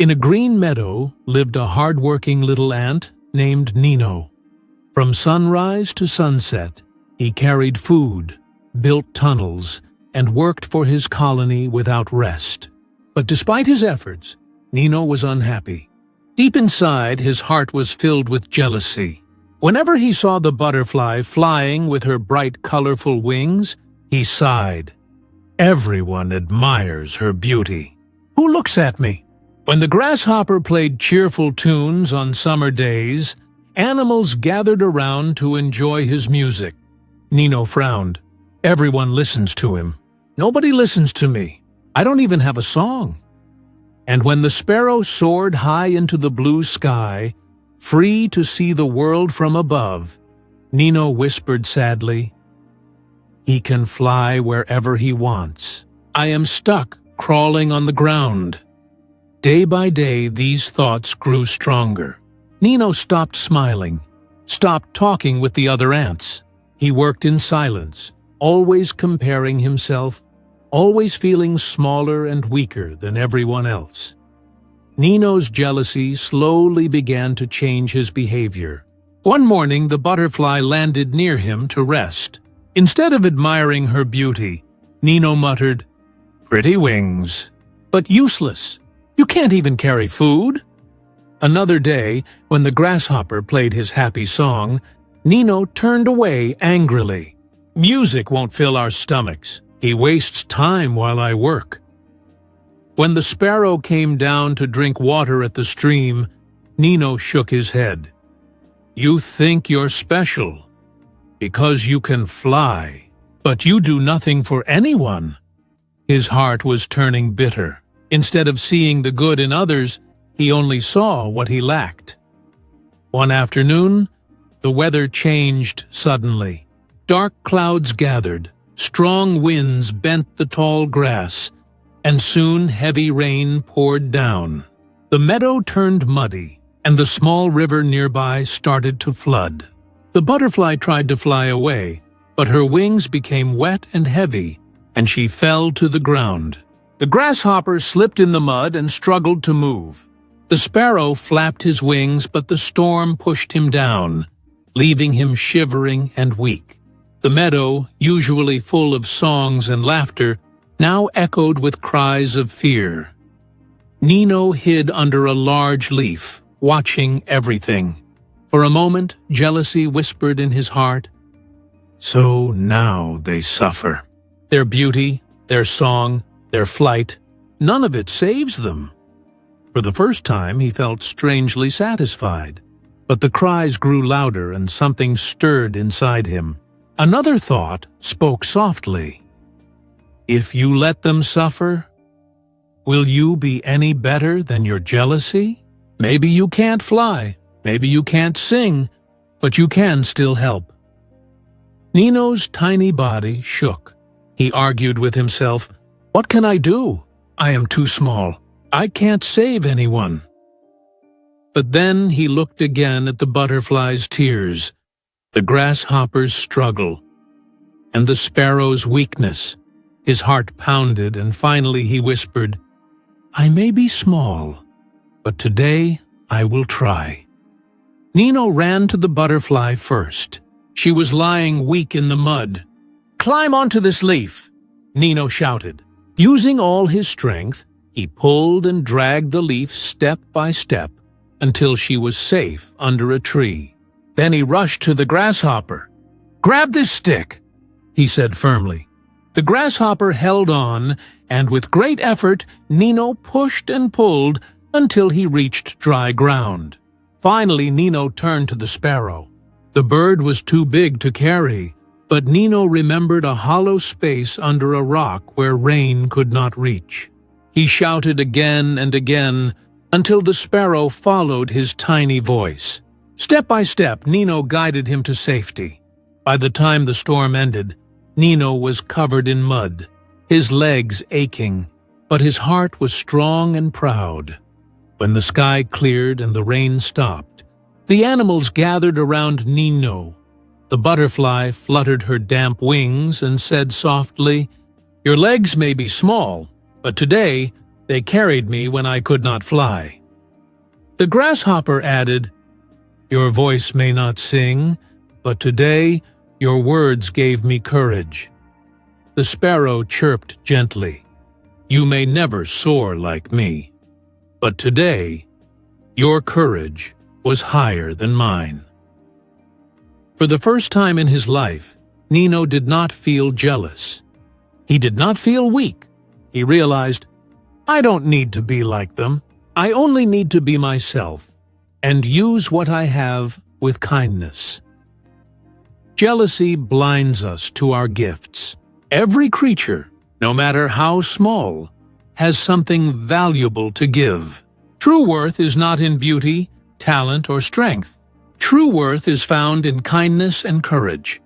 In a green meadow lived a hard-working little ant named Nino. From sunrise to sunset, he carried food, built tunnels, and worked for his colony without rest. But despite his efforts, Nino was unhappy. Deep inside, his heart was filled with jealousy. Whenever he saw the butterfly flying with her bright, colorful wings, he sighed. Everyone admires her beauty. Who looks at me? When the grasshopper played cheerful tunes on summer days, animals gathered around to enjoy his music. Nino frowned. Everyone listens to him. Nobody listens to me. I don't even have a song. And when the sparrow soared high into the blue sky, free to see the world from above, Nino whispered sadly, "He can fly wherever he wants. I am stuck, crawling on the ground." Day by day, these thoughts grew stronger. Nino stopped smiling, stopped talking with the other ants. He worked in silence, always comparing himself, always feeling smaller and weaker than everyone else. Nino's jealousy slowly began to change his behavior. One morning, the butterfly landed near him to rest. Instead of admiring her beauty, Nino muttered, "Pretty wings, but useless. You can't even carry food." Another day, when the grasshopper played his happy song, Nino turned away angrily. "Music won't fill our stomachs. He wastes time while I work." When the sparrow came down to drink water at the stream, Nino shook his head. "You think you're special because you can fly, but you do nothing for anyone." His heart was turning bitter. Instead of seeing the good in others, he only saw what he lacked. One afternoon, the weather changed suddenly. Dark clouds gathered, strong winds bent the tall grass, and soon heavy rain poured down. The meadow turned muddy, and the small river nearby started to flood. The butterfly tried to fly away, but her wings became wet and heavy, and she fell to the ground. The grasshopper slipped in the mud and struggled to move. The sparrow flapped his wings, but the storm pushed him down, leaving him shivering and weak. The meadow, usually full of songs and laughter, now echoed with cries of fear. Nino hid under a large leaf, watching everything. For a moment, jealousy whispered in his heart, "So now they suffer. Their beauty, their song, their flight, none of it saves them." For the first time, he felt strangely satisfied. But the cries grew louder and something stirred inside him. Another thought spoke softly. "If you let them suffer, will you be any better than your jealousy? Maybe you can't fly, maybe you can't sing, but you can still help." Nino's tiny body shook. He argued with himself, "What can I do? I am too small. I can't save anyone." But then he looked again at the butterfly's tears, the grasshopper's struggle, and the sparrow's weakness. His heart pounded, and finally he whispered, "I may be small, but today I will try." Nino ran to the butterfly first. She was lying weak in the mud. "Climb onto this leaf," Nino shouted. Using all his strength, he pulled and dragged the leaf step by step until she was safe under a tree. Then he rushed to the grasshopper. "Grab this stick," he said firmly. The grasshopper held on, and with great effort, Nino pushed and pulled until he reached dry ground. Finally, Nino turned to the sparrow. The bird was too big to carry, but Nino remembered a hollow space under a rock where rain could not reach. He shouted again and again until the sparrow followed his tiny voice. Step by step, Nino guided him to safety. By the time the storm ended, Nino was covered in mud, his legs aching, but his heart was strong and proud. When the sky cleared and the rain stopped, the animals gathered around Nino. The butterfly fluttered her damp wings and said softly, "Your legs may be small, but today They carried me when I could not fly." The grasshopper added, "Your voice may not sing, but today your words gave me courage." The sparrow chirped gently, "You may never soar like me, but today your courage was higher than mine." For the first time in his life, Nino did not feel jealous. He did not feel weak. He realized, "I don't need to be like them. I only need to be myself and use what I have with kindness." Jealousy blinds us to our gifts. Every creature, no matter how small, has something valuable to give. True worth is not in beauty, talent, or strength. True worth is found in kindness and courage.